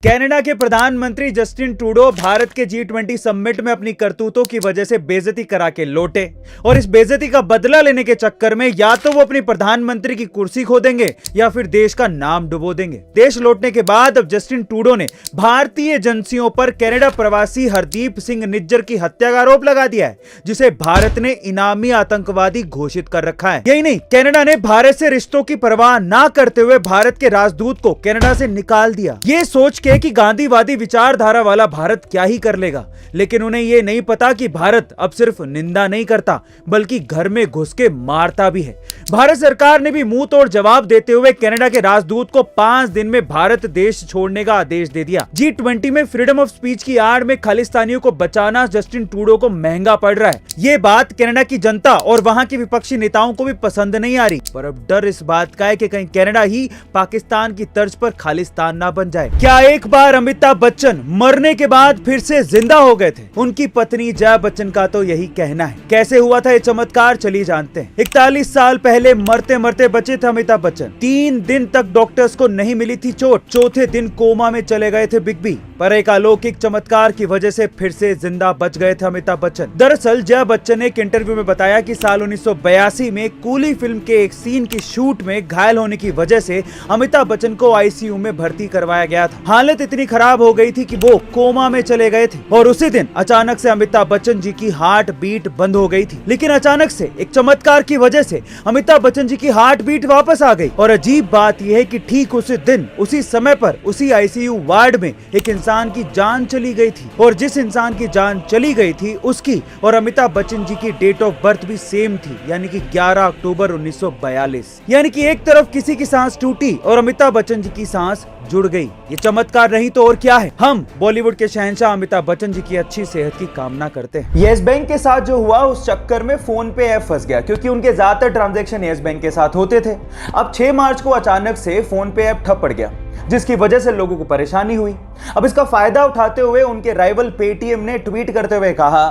Canada के प्रधानमंत्री Justin Trudeau Bharat के G20 समिट में अपनी करतूतों की वजह से बेइज्जती करा के लौटे और इस बेइज्जती का बदला लेने के चक्कर में या तो वो अपनी प्रधानमंत्री की कुर्सी खो देंगे या फिर देश का नाम डुबो देंगे। देश लौटने के बाद अब जस्टिन ट्रूडो ने भारतीय एजेंसियों पर कनाडा प्रवासी हरदीप सिंह निज्जर की हत्या का आरोप लगा दिया है, जिसे भारत ने इनामी आतंकवादी घोषित कर रखा है। यही नहीं, कनाडा ने भारत से रिश्तों की परवाह ना करते हुए भारत के राजदूत को कनाडा से निकाल दिया, ये सोच के कि गांधीवादी विचारधारा वाला भारत क्या ही कर लेगा। लेकिन उन्हें यह नहीं पता कि भारत अब सिर्फ निंदा नहीं करता बल्कि घर में घुस के मारता भी है। भारत सरकार ने भी मुंह तोड़ जवाब देते हुए कनाडा के राजदूत को 5 दिन में भारत देश छोड़ने का आदेश दे दिया। G20 में फ्रीडम ऑफ स्पीच की आड़ में खालिस्तानियों को बचाना जस्टिन ट्रूडो को महंगा पड़ रहा है। ये बात कनाडा की जनता और वहां के विपक्षी नेताओं को भी पसंद नहीं आ रही, पर अब डर इस बात का है कि कहीं कनाडा ही पाकिस्तान की तर्ज पर खालिस्तान ना बन जाए। क्या एक बार अमिताभ बच्चन मरने के बाद फिर से जिंदा हो गए थे? उनकी पत्नी जया बच्चन का तो यही कहना है। कैसे हुआ था ये चमत्कार, चलिए जानते हैं। 41 साल पहले मरते मरते बचे थे अमिताभ बच्चन। 3 दिन तक डॉक्टर्स को नहीं मिली थी चोट, चौथे दिन कोमा में चले गए थे बिग बी, पर एक अलौकिक चमत्कार की वजह से फिर से जिंदा बच गए थे अमिताभ बच्चन। दरअसल जया बच्चन ने एक इंटरव्यू में बताया कि साल 1982 में कूली फिल्म के एक सीन की शूट में घायल होने की वजह से अमिताभ बच्चन को आईसीयू में भर्ती करवाया गया था। हालत इतनी खराब हो गई थी कि वो कोमा में चले गए थे और उसी दिन अचानक से अमिताभ बच्चन जी की हार्ट बीट बंद हो गई थी। लेकिन अचानक से एक चमत्कार की वजह से अमिताभ बच्चन जी की हार्ट बीट वापस आ गई। और अजीब बात यह है कि ठीक उसी दिन उसी समय पर उसी आईसीयू वार्ड में एक इंसान की जान चली गई थी, और जिस इंसान की जान चली गई थी उसकी और अमिताभ बच्चन जी की डेट ऑफ बर्थ भी सेम थी, यानी कि 11 अक्टूबर 1942। यानी कि एक तरफ किसी की सांस टूटी और अमिताभ बच्चन जी की सांस जुड़ गई। ये चमत्कार नहीं तो और क्या है। हम बॉलीवुड के शहंशाह अमिताभ बच्चन जी की अच्छी सेहत की कामना करते हैं। येस बैंक के साथ जो हुआ उस चक्कर में फोन पे ऐप फंस गया, क्योंकि उनके ज्यादातर ट्रांजैक्शन येस बैंक के साथ होते थे। अब 6 मार्च को अचानक से फोन पे ऐप ठप पड़ गया, जिसकी वजह से लोगों को परेशानी हुई। अब इसका फायदा उठाते हुए उनके राइवल पेटीएम ने ट्वीट करते हुए कहा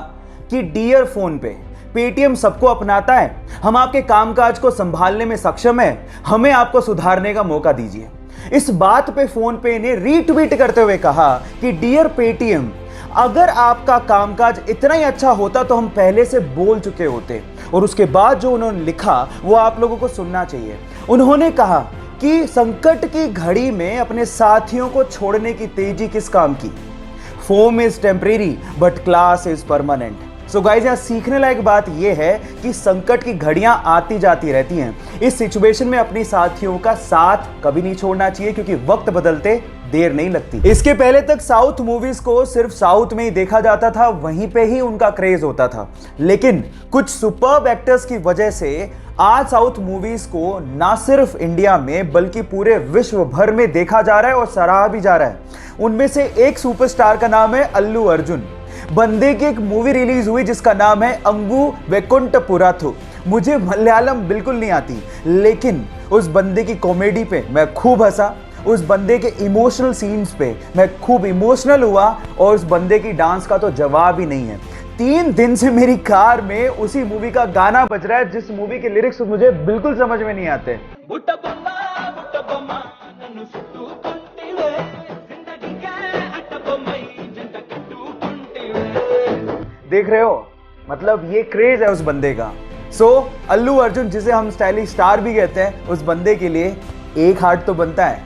कि डियर फोन पे, पेटीएम सबको अपनाता है, हम आपके कामकाज को संभालने में सक्षम है, हमें आपको सुधारने का मौका दीजिए। इस बात पे फोन पे ने रीट्वीट करते हुए कहा कि डियर पेटीएम, अगर आपका कामकाज इतना ही अच्छा होता तो हम पहले से बोल चुके होते। और उसके बाद जो उन्होंने लिखा वो आप लोगों को सुनना चाहिए। उन्होंने कहा कि संकट की घड़ी में अपने साथियों को छोड़ने की तेजी किस काम की? Foam is temporary but class is permanent. So guys, यहाँ सीखने लायक बात यह है कि संकट की घड़ियां आती जाती रहती हैं। इस सिचुएशन में अपनी साथियों का साथ कभी नहीं छोड़ना चाहिए, क्योंकि वक्त बदलते देर नहीं लगती। इसके पहले तक साउथ मूवीज को सिर्फ साउथ में ही देखा जाता था, वहीं पे ही उनका क्रेज होता था। लेकिन कुछ सुपर्ब एक्टर्स की वजह से आज साउथ मूवीज को ना सिर्फ इंडिया में बल्कि पूरे विश्व भर में देखा जा रहा है और सराहा भी जा रहा है। उनमें से एक सुपरस्टार का नाम है अल्लू अर्जुन। बंदे की एक मूवी रिलीज हुई जिसका नाम है अंगू वैकुंठपुराथु। मुझे मलयालम बिल्कुल नहीं आती, लेकिन उस बंदे की कॉमेडी पे मैं खूब हंसा, उस बंदे के इमोशनल सीन्स पे मैं खूब इमोशनल हुआ, और उस बंदे की डांस का तो जवाब ही नहीं है। 3 दिन से मेरी कार में उसी मूवी का गाना बज रहा है, जिस मूवी के लिरिक्स मुझे बिल्कुल समझ में नहीं आते। देख रहे हो, मतलब ये क्रेज है उस बंदे का। सो अल्लू अर्जुन, जिसे हम स्टाइलिश स्टार भी कहते हैं, उस बंदे के लिए एक हार्ट तो बनता है।